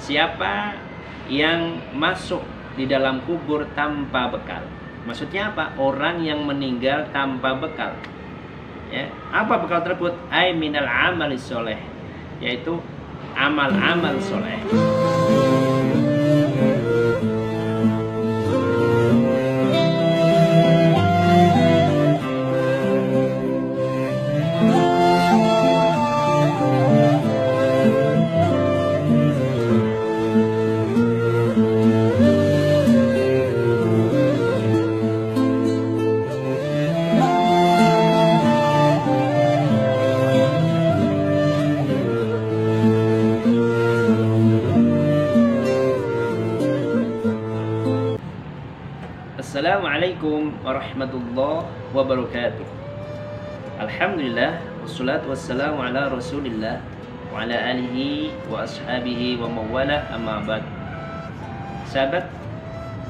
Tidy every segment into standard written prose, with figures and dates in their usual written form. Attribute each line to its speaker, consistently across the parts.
Speaker 1: Siapa yang masuk di dalam kubur tanpa bekal? Maksudnya apa? Orang yang meninggal tanpa bekal. Ya, apa bekal tersebut? Ai minal amalis soleh, yaitu amal-amal soleh. Assalamualaikum warahmatullahi wabarakatuh. Alhamdulillah, wassalatu wassalamu ala rasulillah wa ala alihi wa ashabihi wa mawala, amma ba'd. Sahabat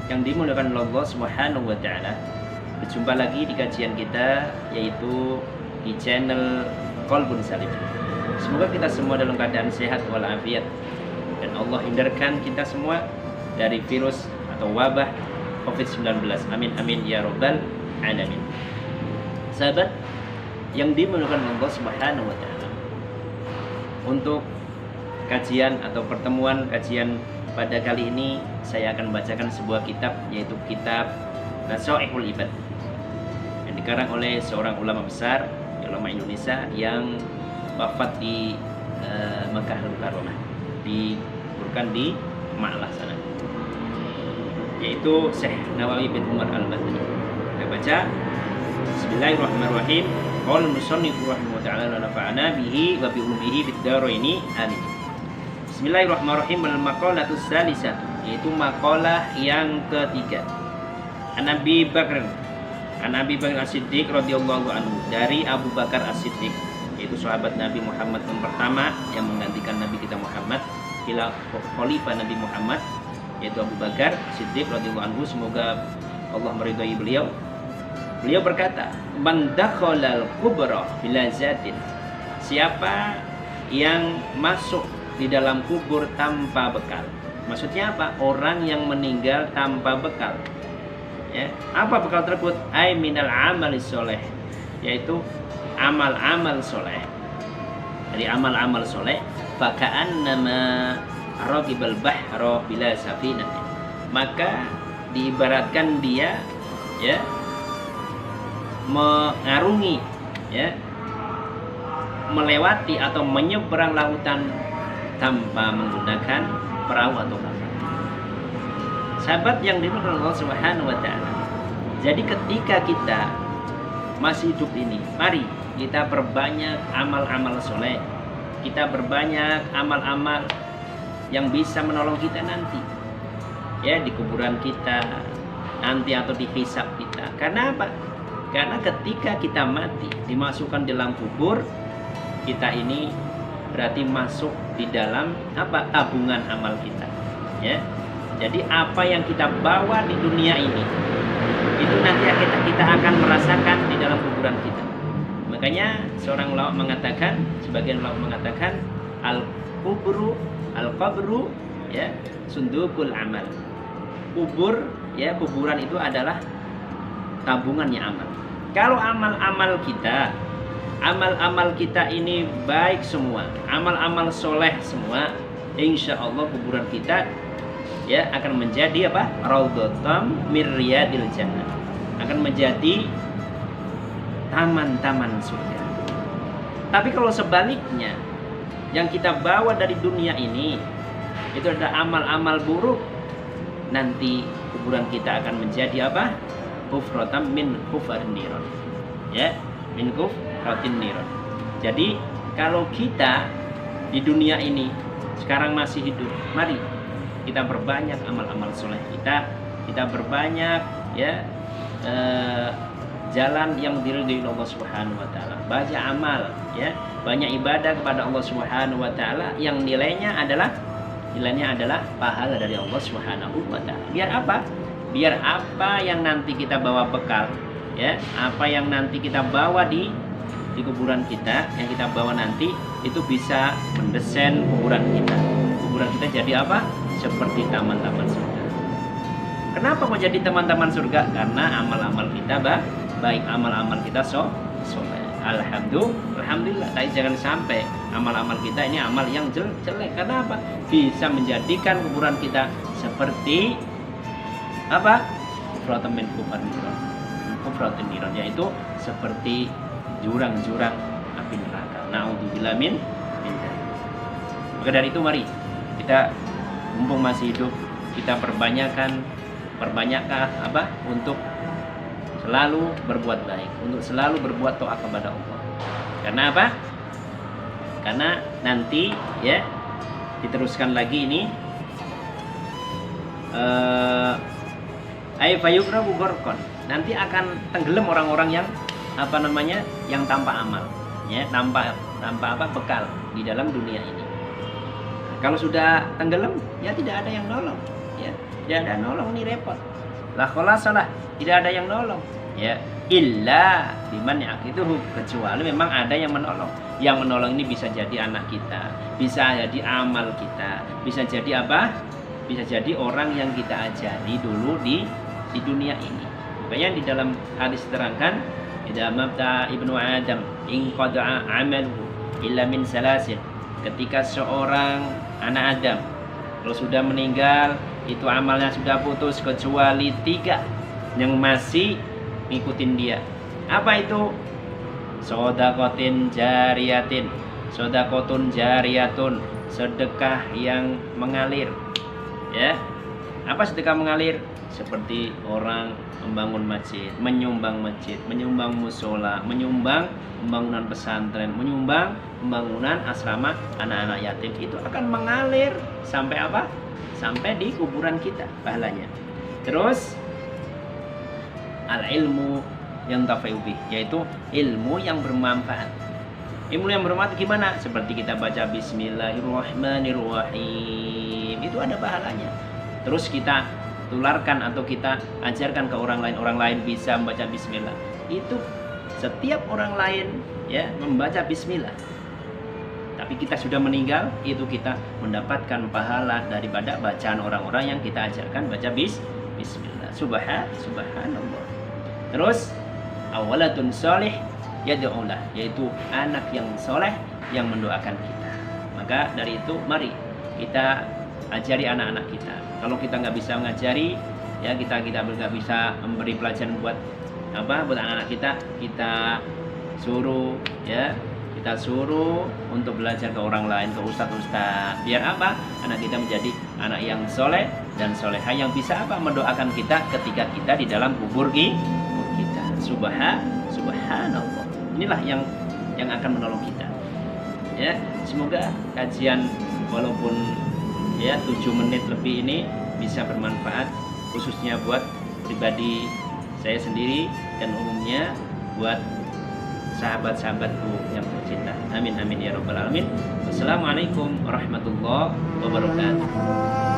Speaker 1: yang dimuliakan Allah Subhanahu wa ta'ala, berjumpa lagi di kajian kita, yaitu di channel Qalbun Salim. Semoga kita semua dalam keadaan sehat walafiat, dan Allah hindarkan kita semua dari virus atau wabah COVID-19. Amin amin ya rabbal alamin. Sahabat yang dimuliakan Allah Subhanahu wa ta'ala, untuk kajian atau pertemuan kajian pada kali ini saya akan bacakan sebuah kitab, yaitu kitab Nasaihul Ibad yang dikarang oleh seorang ulama besar, ulama Indonesia yang wafat di Mekah Al-Mukarramah, dikuburkan di Ma'lah sana, yaitu Syekh Nawawi bin Umar Al-Badri. Kita baca. Bismillahirrahmanirrahim. Qala musannif rahimahu ta'ala wa nafa'ana bihi wa bi ulumihi bid daraini amin. Bismillahirrahmanirrahim. Al-maqalatus salisah, yaitu maqalah yang ketiga. An Abi Bakar As-Siddiq radhiyallahu anhu, dari Abu Bakar As-Siddiq, yaitu sahabat Nabi Muhammad yang pertama yang menggantikan Nabi kita Muhammad, khalifah Nabi Muhammad, yaitu Abu Bakar Siddiq radhiyallahu anhu, semoga Allah meridhai beliau. Beliau berkata, "Man dakhalal kubra bila zatin." Siapa yang masuk di dalam kubur tanpa bekal? Maksudnya apa? Orang yang meninggal tanpa bekal. Ya, apa bekal tersebut? Ai minal amalis soleh, yaitu amal-amal soleh. Dari amal-amal soleh, faka'annama raqibal bahra bila safinatin, maka diibaratkan dia ya mengarungi, ya melewati atau menyeberang lautan tanpa menggunakan perahu atau kapal. Sahabat yang dimuliakan Allah Subhanahu wa ta'ala, jadi ketika kita masih hidup ini, mari kita perbanyak amal-amal soleh, kita perbanyak amal-amal yang bisa menolong kita nanti, ya, di kuburan kita nanti atau di hisab kita. Karena apa? Karena ketika kita mati, dimasukkan dalam kubur, kita ini berarti masuk di dalam apa? Tabungan amal kita, ya. Jadi apa yang kita bawa di dunia ini, itu nanti kita akan merasakan di dalam kuburan kita. Makanya seorang ulama mengatakan, sebagian ulama mengatakan, al-qabru ya sundukul amal. Kubur, ya, kuburan itu adalah tabungannya amal. Kalau amal-amal kita ini baik semua, amal-amal soleh semua, insya Allah kuburan kita ya akan menjadi apa? Raudhatam mir riyadil jannah, akan menjadi taman-taman surga. Tapi kalau sebaliknya, yang kita bawa dari dunia ini itu adalah amal-amal buruk, nanti kuburan kita akan menjadi apa? Hufratam min hufarin niron, ya, min hufratin niron. Jadi kalau kita di dunia ini sekarang masih hidup, mari kita perbanyak amal-amal soleh kita perbanyak, ya, jalan yang diridhoi Allah Subhanahu wa ta'ala, banyak amal, ya, banyak ibadah kepada Allah Subhanahu wa ta'ala yang nilainya adalah pahala dari Allah Subhanahu wa ta'ala. Biar apa? Biar apa yang nanti kita bawa bekal, ya, apa yang nanti kita bawa di kuburan kita, yang kita bawa nanti itu bisa mendesain kuburan kita menjadi apa? Seperti taman-taman surga. Kenapa mau jadi taman-taman surga? Karena amal-amal kita baik, amal-amal kita soleh. Alhamdulillah. Tapi jangan sampai amal-amal kita ini amal yang jelek. Karena apa? Bisa menjadikan kuburan kita seperti apa? Kufratun min niron, yaitu seperti jurang-jurang api neraka. Naudzubillah min dzalik. Maka dari itu mari kita mumpung masih hidup, kita perbanyakkan apa? Untuk selalu berbuat baik, untuk selalu berbuat taat kepada Allah. Karena apa? Karena nanti ya diteruskan lagi ini fayughrabu gharqan. Nanti akan tenggelam orang-orang yang apa namanya? Yang tanpa amal, ya, tanpa apa? Bekal di dalam dunia ini. Kalau sudah tenggelam, ya tidak ada yang nolong, ya. Tidak ada nolong, ini repot. La khalasalah, tidak ada yang nolong, ya. Illa biman yaqituhu, kecuali memang ada yang menolong. Yang menolong ini bisa jadi anak kita, bisa jadi amal kita, bisa jadi apa? Bisa jadi orang yang kita ajari dulu di dunia ini. Makanya di dalam hadis terangkan, idza mata ibnu adam in qada'a amaluhu illa min salasin. Ketika seorang anak Adam kalau sudah meninggal, itu amalnya sudah putus kecuali 3 yang masih ngikutin dia. Apa itu? Shadaqatin jariyatin, shadaqatun jariyatun, sedekah yang mengalir. Ya. Apa sedekah mengalir? Seperti orang membangun masjid, menyumbang musola, menyumbang pembangunan pesantren, menyumbang pembangunan asrama anak-anak yatim, itu akan mengalir sampai apa? Sampai di kuburan kita pahalanya. Terus al-ilmu yang tafayubi, yaitu ilmu yang bermanfaat. Ilmu yang bermanfaat gimana? Seperti kita baca Bismillahirrahmanirrahim, itu ada pahalanya. Terus kita tularkan atau kita ajarkan ke orang lain bisa membaca bismillah. Itu setiap orang lain ya membaca bismillah, tapi kita sudah meninggal, itu kita mendapatkan pahala daripada bacaan orang-orang yang kita ajarkan baca bismillah. Subhanallah. Terus awalatun soleh yad'ulah, yaitu anak yang soleh yang mendoakan kita. Maka dari itu mari kita ajari anak-anak kita. Kalau kita nggak bisa mengajari, ya kita nggak bisa memberi pelajaran buat anak-anak kita, kita suruh untuk belajar ke orang lain, ke ustadz. Biar apa? Anak kita menjadi anak yang soleh dan soleha yang bisa apa? Mendoakan kita ketika kita di dalam kubur kita. Subhanallah. Inilah yang akan menolong kita. Ya, semoga kajian walaupun ya 7 menit lebih ini bisa bermanfaat, khususnya buat pribadi saya sendiri dan umumnya buat sahabat-sahabatku yang tercinta. Amin ya rabbal alamin. Wassalamualaikum warahmatullahi wabarakatuh.